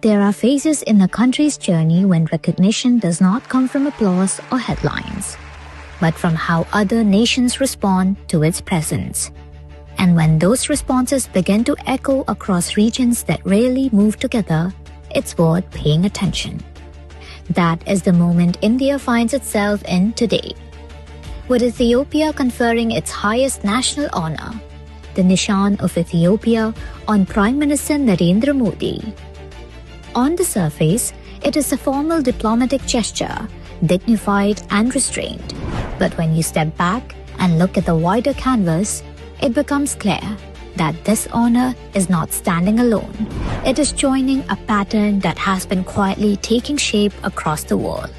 There are phases in a country's journey when recognition does not come from applause or headlines, but from how other nations respond to its presence. And when those responses begin to echo across regions that rarely move together, it's worth paying attention. That is the moment India finds itself in today, with Ethiopia conferring its highest national honor, the Nishan of Ethiopia, on Prime Minister Narendra Modi. On the surface, it is a formal diplomatic gesture, dignified and restrained. But when you step back and look at the wider canvas, it becomes clear that this honor is not standing alone. It is joining a pattern that has been quietly taking shape across the world.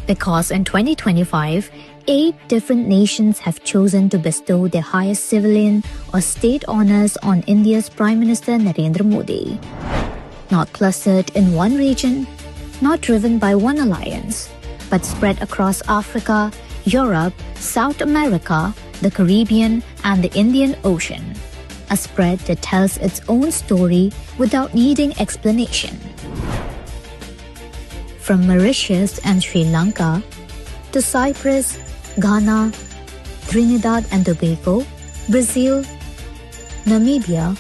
Because in 2025, 8 different nations have chosen to bestow their highest civilian or state honors on India's Prime Minister Narendra Modi. Not clustered in one region, not driven by one alliance, but spread across Africa, Europe, South America, the Caribbean, and the Indian Ocean. A spread that tells its own story without needing explanation. From Mauritius and Sri Lanka to Cyprus, Ghana, Trinidad and Tobago, Brazil, Namibia,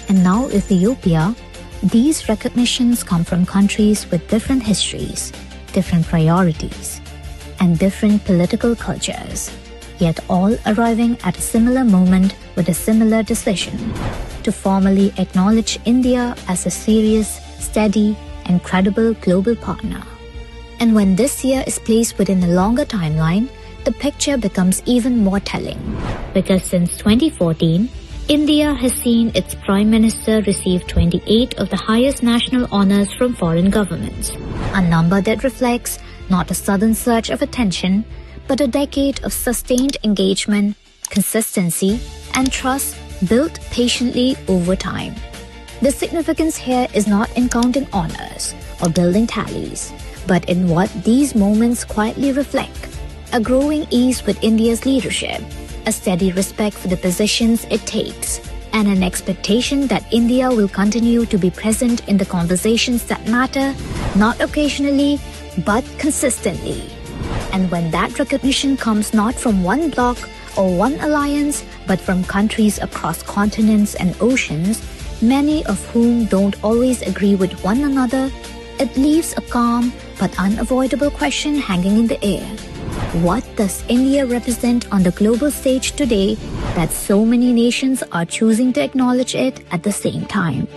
and now Ethiopia, these recognitions come from countries with different histories, different priorities, and different political cultures, yet all arriving at a similar moment with a similar decision to formally acknowledge India as a serious, steady, and credible global partner. And when this year is placed within a longer timeline, the picture becomes even more telling, because since 2014, India has seen its Prime Minister receive 28 of the highest national honors from foreign governments, a number that reflects not a sudden surge of attention, but a decade of sustained engagement, consistency, and trust built patiently over time. The significance here is not in counting honors or building tallies, but in what these moments quietly reflect: a growing ease with India's leadership, a steady respect for the positions it takes, and an expectation that India will continue to be present in the conversations that matter, not occasionally, but consistently. And when that recognition comes not from one bloc or one alliance, but from countries across continents and oceans, many of whom don't always agree with one another, it leaves a calm but unavoidable question hanging in the air. What does India represent on the global stage today that so many nations are choosing to acknowledge it at the same time?